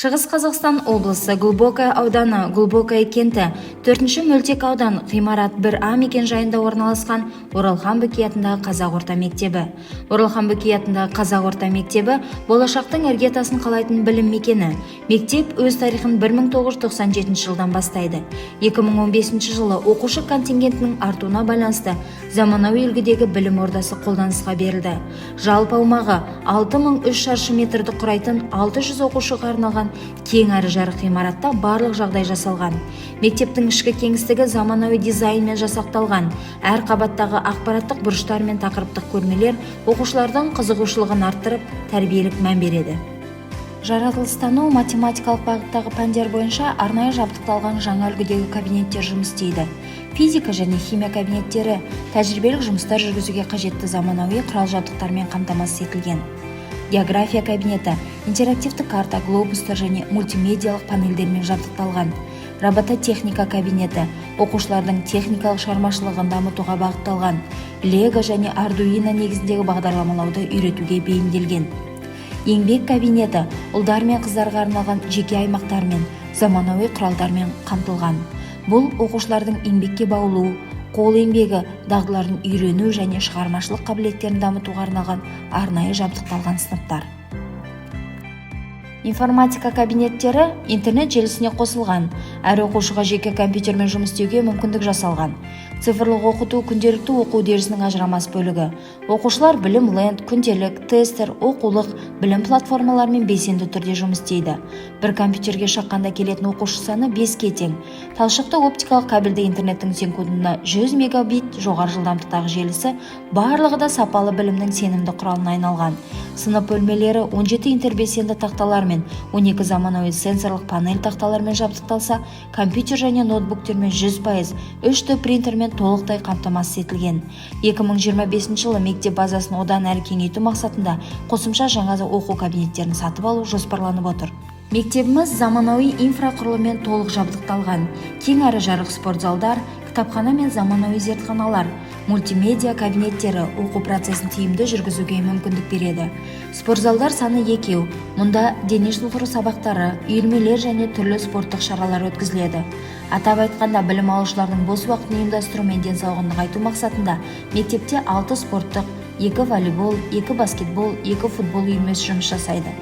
Шығыс Қазақстан облысы Глубокое ауданы Глубокое кенті 4-ші мөлтек аудан ғимарат 1А мекен жайында орналасқан Оралхан Бөкей атындағы қазақ орта мектебі. Оралхан Бөкей атындағы қазақ орта мектебі болашақтың іргетасын қалайтын білім мекені. Мектеп өз тарихын 1997 жылдан бастайды. 2015 жылы оқушы контингентінің артуына байланысты заманауи үлгідегі білім ордасы қолданысқа берілді. Жалпы аумағы 6003 шаршы метрді құрайтын 600 оқушыға арналған кең әрі жарық ғимаратта барлық жағдай жасалған. Мектептің ішкі кеңістігі заманауи дизайнмен жасақталған. Әр қабаттағы ақпараттық бұрыштар мен тақырыптық көрмелер оқушылардың қызығушылығын арттырып, тәрбиелік мән береді. Жаратылыстану, математикалық бағыттағы пәндер бойынша арнайы жабдықталған жаңа үлгідегі кабинеттер жұмыс істейді. Физика және химия кабинеттері тәжірибелік жұмыстар жүргізуге қажетті заманауи құрал-жабдықтармен қамтамасыз етілген. География кабинеті интерактивті карта, глобустар және мультимедиялық панельдермен жабдықталған. Робототехника кабинеті оқушылардың техникалық шығармашылығын дамытуға бағытталған. Лего және Ардуино негізіндегі бағдарламалауды үйретуге бейімделген. Еңбек кабинеті ұлдар мен қыздарға арналған жеке аймақтармен, заманауи құралдармен қамтылған. Бұл оқушылардың еңбекке баулу, қол еңбегі дағдыларын үйрену және шығармашылық қабілеттерін дамытуға арналған арнайы жабдықталған сыныптар. Информатика кабинеттері интернет желісіне қосылған. Әр оқушыға жеке компьютермен жұмыс істеуге мүмкіндік жасалған. Цифрлық оқыту күнделікті оқу үдерісінің ажырамас бөлігі. Оқушылар білім ленд, күнделік, тестер, оқулық, білім платформаларымен белсенді түрде жұмыс істейді. Бір компьютерге шаққанда келетін оқушы саны 5-ке тең. Талшықты оптикалық кабельді интернеттің секундына 100 мегабит жоғары жылдамдықтағы желісі барлығы да сапалы білімнің сенімді құралына айналған. Сынып бөлмелері 17 интербелсенді тақталармен, 12 заманауи сенсорлық панель тақталармен жабдықталса, компьютер және ноутбуктермен 100%, 3D принтермен толықтай қамтамасыз етілген. 2025 жылы мектеп базасын одан әрі кеңейту мақсатында қосымша жаңа оқу кабинеттерін сатып алу жоспарланып отыр. Мектебіміз заманауи инфрақұрылыммен толық жабдықталған. Кең әрі жарық спортзалдар, кітапхана мен заманауи зертханалар, мультимедиа кабинеттері оқу процесін тиімді жүргізуге мүмкіндік береді. Спортзалдар саны 2, мұнда дене шынықтыру сабақтары, үйірмелер және түрлі спорттық шаралар өткізіледі. Атап айтқанда, білім алушылардың бос уақытын ұйымдастыру мен денсаулығын нығайту мақсатында мектепте 6 спорттық, 2 волейбол, 2 баскетбол, 2 футбол үйірмесі жұмыс жасайды.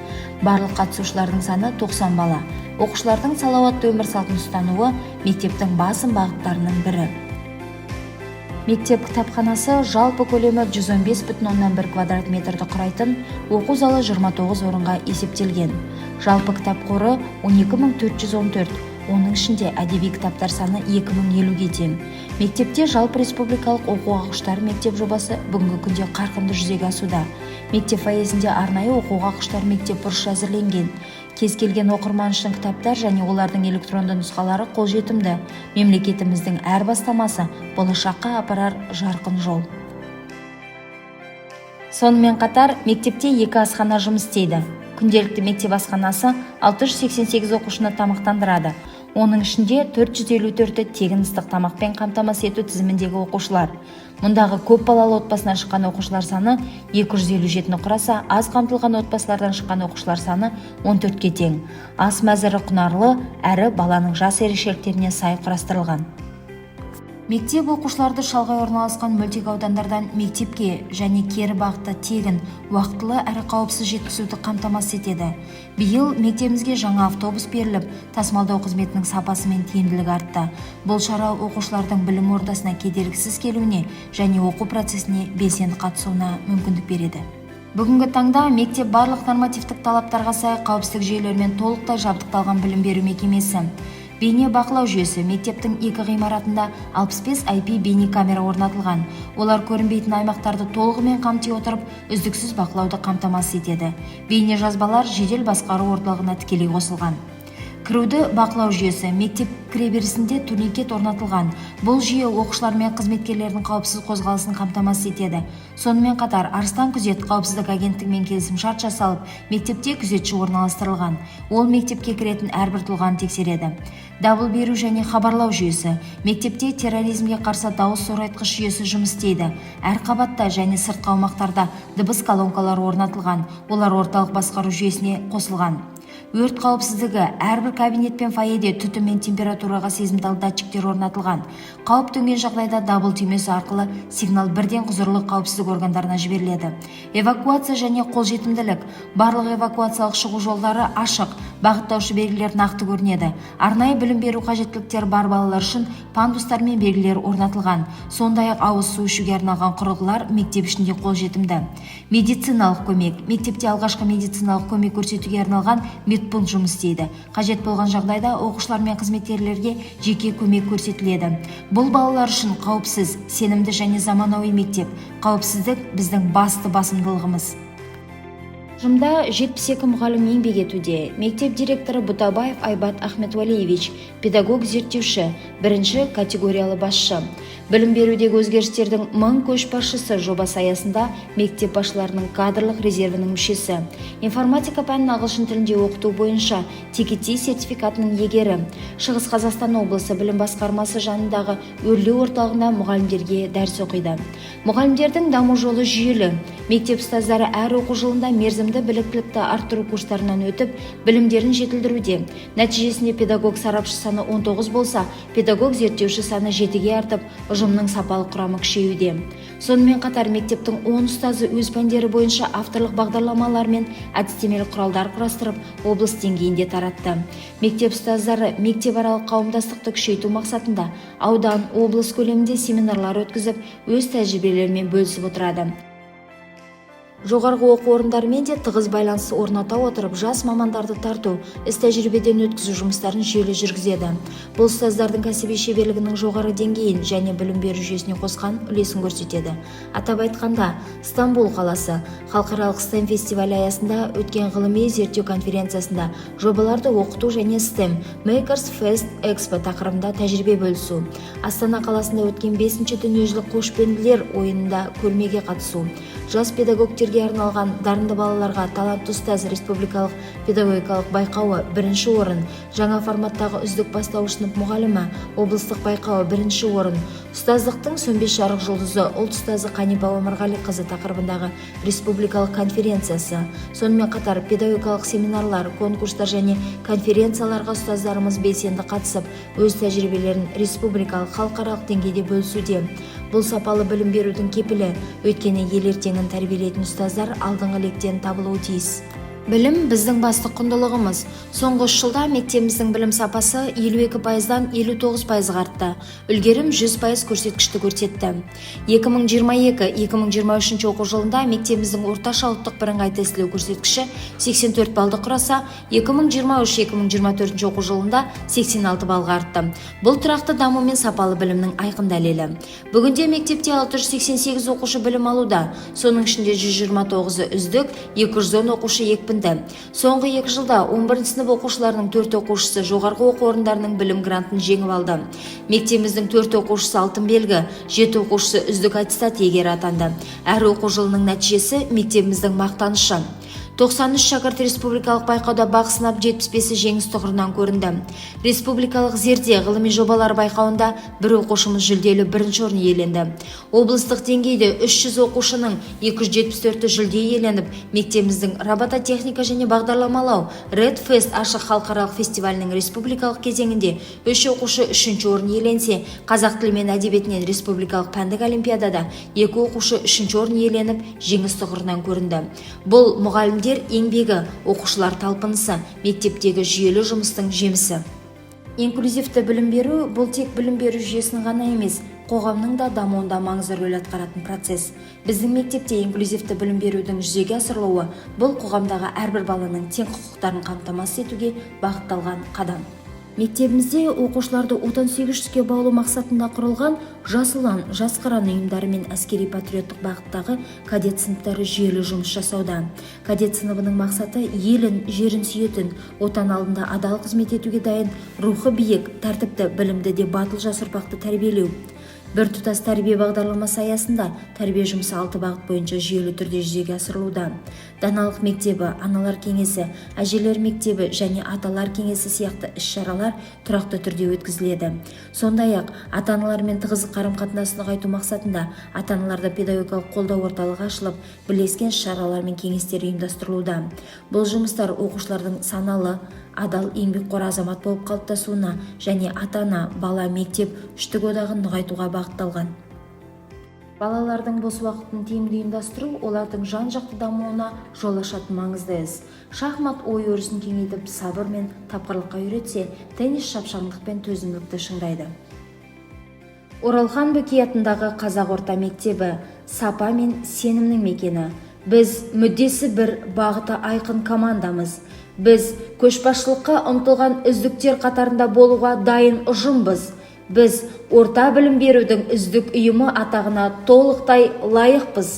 Барлық қатысушылардың саны 90 бала. Оқушылардың салауатты өмір салтын ұстануы мектептің басым бағыттарының бірі. Мектеп кітапханасы жалпы көлемі 115,1 квадрат метрді құрайтын, оқу залы 29 орынға есептелген. Жалпы кітап қоры 12414, оның ішінде әдеби кітаптар саны 2050-ге тең. Мектепте жалпы республикалық оқуға-құштар мектеп жобасы бүгінгі күнде қарқынды жүзеге асуда. Мектеп фойесінде арнайы оқуға-құштар мектеп бұрышы әзірленген. Кез келген оқырман үшін кітаптар және олардың электронды нұсқалары қолжетімді. Мемлекетіміздің әр бастамасы болашаққа апарар жарқын жол. Сонымен қатар, мектепте 2 асхана жұмыс істейді. Күнделікті мектеп асханасы 688 оқушыны тамақтандырады. Оның ішінде 454-ті тегін ыстық тамақпен қамтамасыз ету тізіміндегі оқушылар. Мұндағы көп балалы отбасынан шыққан оқушылар саны 257-ні құраса, аз қамтылған отбасылардан шыққан оқушылар саны 14-ке тең. Ас мәзірі құнарлы, әрі баланың жас ерекшеліктеріне сай құрастырылған. Мектеп оқушыларды шалғай орналасқан мөлтек аудандардан мектепке және кері бағытта тегін, уақытылы әрі қауіпсіз жеткізуді қамтамасыз етеді. Биыл мектебімізге жаңа автобус беріліп, тасымалдау қызметінің сапасы мен тиімділігі артты. Бұл шара оқушылардың білім ордасына кедергісіз келуіне және оқу процесіне белсенді қатысуына мүмкіндік береді. Бүгінгі таңда мектеп барлық нормативтік талаптарға сай қауіпсіздік жүйелерімен толықтай жабдықталған білім беру мекемесі. Бейне бақылау жүйесі мектептің 2 ғимаратында 65 IP бейне камера орнатылған. Олар көрінбейтін аймақтарды толығымен қамти отырып, үздіксіз бақылауды қамтамасыз етеді. Бейне жазбалар жедел басқару орталығына тікелей қосылған. Кіруді бақылау жүйесі мектеп кіреберісінде турникет орнатылған. Бұл жүйе оқушылар мен қызметкерлердің қауіпсіз қозғалысын қамтамасыз етеді. Сонымен қатар Арыстан күзет қауіпсіздік агенттігімен келісімшарт жасалып, мектепте күзетші орналастырылған. Ол мектепке кіретін әрбір тұлғаны тексереді. Дабыл беру және хабарлау жүйесі мектепте терроризмге қарсы дауыс зорайтқыш жүйесі жұмыс істейді. Әр қабатта және сыртқы аумақтарда дыбыс колонкалары орнатылған. Олар орталық басқару жүйесіне қосылған. Өрт қауіпсіздігі: әрбір кабинет пен фойеде түтін мен температураға сезімтал датчиктер орнатылған. Қауіп төнген жағдайда дабыл түймесі арқылы сигнал бірден құзырлы қауіпсіздік органдарына жіберіледі. Эвакуация және қолжетімділік: барлық эвакуациялық шығу жолдары ашық, бағыттаушы белгілер нақты көрінеді. Арнайы білім беру қажеттіліктері бар балалар үшін пандустар мен белгілер орнатылған. Сондай-ақ ауыз су ішуге арналған құрылғылар мектеп ішінде қолжетімді. Медициналық көмек: мектепте алғашқы медициналық көмек көрсетуге арналған медпункт жұмыс істейді. Қажет болған жағдайда оқушылар мен қызметкерлерге жеке көмек көрсетіледі. Бұл балалар үшін қауіпсіз, сенімді және заманауи мектеп. Қауіпсіздік біздің басты басымдылығымыз. Ұжымда 72 мұғалім еңбек етуде. Мектеп директоры Бұтабаев Айбат Ахметвалиевич, педагог зерттеуші, бірінші категориялы басшы. Білім берудегі өзгерістердің 1000 көшбасшысы жобасы аясында мектеп басшыларының кадрлық резервінің мүшесі. Информатика пәнін ағылшын тілінде оқыту бойынша TKT сертификатының егері. Шығыс Қазақстан облысы білім басқармасы жанындағы өрлеу орталығында мұғалімдерге дәріс оқиды. Мұғалімдердің даму жолы жүйелі. Мектеп ұстаздары әр оқу жылында мерзімді біліктілікті арттыру курстарынан өтіп, білімдерін жетілдіруде. Нәтижесінде педагог сарапшы саны 19 болса, педагог зерттеуші саны 7-ге артып, ұжымның сапалық құрамы күшеюде. Сонымен қатар мектептің 10 ұстазы өз пәндері бойынша авторлық бағдарламалар мен әдістемелік құралдар құрастырып, облыс деңгейінде таратты. Мектеп ұстаздары мектепаралық қауымдастықты күшейту мақсатында аудан, облыс көлемінде семинарлар өткізіп, өз тәжірибелерімен бөлісіп отырады. Жоғарғы оқу орындарымен де тығыз байланыс орната отырып, жас мамандарды тарту, іс-тәжірибеден өткізу жұмыстарын жүйелі жүргізеді. Бұл ұстаздардың кәсіби шеберлігінің жоғары деңгейін және білім беру жүйесіне қосқан үлесін көрсетеді. Атап айтқанда, Стамбул қаласы халықаралық STEM фестивалі аясында өткен ғылыми зерттеу конференциясында жобаларды оқыту және STEM Makers Fest Expo тақырыбында тәжірибе бөлісу. Астана қаласында өткен 5-ші дүниежүзілік көшпенділер ойынында көрмеге қатысу. Жас педагогтерге арналған дарынды балаларға талантты ұстаз республикалық педагогикалық байқауы 1-ші орын, жаңа форматтағы үздік бастауыш сынып мұғалімі облыстық байқауы 1-ші орын, ұстаздықтың сөнбес жарық жұлдызы ұлт ұстазы Қанипа Омарғалиқызы тақырыбындағы республикалық конференциясы. Сонымен қатар педагогикалық семинарлар, конкурстар және конференцияларға ұстаздарымыз белсенді қатысып, өз тәжірибелерін республикалық халықаралық деңгейде бөлісуде. Бұл сапалы білім берудің кепілі, өйткені ел ертеңін тәрбиелейтін ұстаздар алдыңғы лектен табылуы тиіс. Білім біздің басты құндылығымыз. Соңғы 3 жылда мектебіміздің білім сапасы 52%-дан 59%-ға артты. Үлгерім 100% көрсеткішті көрсетті. 2022-2023 оқу жылында мектебіміздің орташа ұлттық бірыңғай тестілеу көрсеткіші 84 баллды құраса, 2023-2024 оқу жылында 86 баллға артты. Бұл тұрақты даму мен сапалы білімнің айқын дәлелі. Бүгінде мектепте 688 оқушы білім алуда. Соның ішінде 129-ы үздік, 210 оқушы екпінді. Соңғы 2 жылда 11 сынып оқушыларының 4 оқушысы жоғарғы оқу орындарының білім грантын жеңіп алды. Мектебіміздің 4 оқушысы алтын белгі, 7 оқушысы үздік аттестат иегері атанды. Әр оқу жылының нәтижесі мектебіміздің мақтанышы. 93 шәкірт республикалық байқауда бақ сынап, 75-і жеңіс тұғырынан көрінді. Республикалық зерде ғылыми жобалар байқауында бір оқушымыз жүлделі 1-ші орын иеленді. Облыстық деңгейде 300 оқушының 274-і жүлде иеленіп, мектебіміздің робототехника және бағдарламалау Red Fest ашық халықаралық фестивалінің республикалық кезеңінде 3 оқушы 3-ші орын иеленсе, қазақ тілі мен әдебиетінен республикалық пәндік олимпиадада 2 оқушы 3-ші орын иеленіп, жеңіс тұғырынан көрінді. Бұл мұғалімдер еңбегі, оқушылар талпынысы, мектептегі жүйелі жұмыстың жемісі. Инклюзивті білім беру бұл тек білім беру жүйесінің ғана емес, қоғамның да дамуында маңызды рөл атқаратын процесс. Біздің мектепте инклюзивті білім берудің жүзеге асырылуы бұл қоғамдағы әрбір баланың тең құқықтарын қамтамасыз етуге бағытталған қадам. Мектебімізде оқушыларды отансүйгіштікке баулу мақсатында құрылған Жас ұлан, Жас қыран ұйымдары мен әскери патриоттық бағыттағы кадет сыныптары жүйелі жұмыс жасауда. Кадет сыныбының мақсаты елін, жерін сүйетін, отан алдында адал қызмет етуге дайын, рухы биік, тәртіпті, білімді де батыл жас ұрпақты тәрбиелеу. Біртұтас тәрбие бағдарламасы аясында тәрбие жұмысы 6 бағыт бойынша жүйелі түрде жүзеге асырылуда. Даналық мектебі, аналар кеңесі, әжелер мектебі және аталар кеңесі сияқты іс-шаралар тұрақты түрде өткізіледі. Сондай-ақ ата-аналармен тығыз қарым-қатынасын нығайту мақсатында ата-аналарды педагогикалық қолдау орталығы ашылып, бірлескен шаралар мен кеңестер ұйымдастырылуда. Бұл жұмыстар оқушылардың саналы, адал еңбекқор азамат болып қалыптасуына және ата-ана, бала, мектеп үштік одағын нығайтуға бағытталған. Балалардың бос уақытын тиімді ұйымдастыру олардың жан-жақты дамуына жол ашатын маңызды іс. Шахмат ой өрісін кеңейтіп, сабыр мен тапқырлыққа үйретсе, теннис шапшаңдық пен төзімділікті шыңдайды. Оралхан Бөкей атындағы Қазақ орта мектебі сапа мен сенімнің мекені. Біз мүддесі бір, бағыты айқын командамыз. Біз көшбасшылыққа ұмтылған үздіктер қатарында болуға дайын ұжымбыз. Біз орта білім берудің үздік ұйымы атағына толықтай лайықпыз.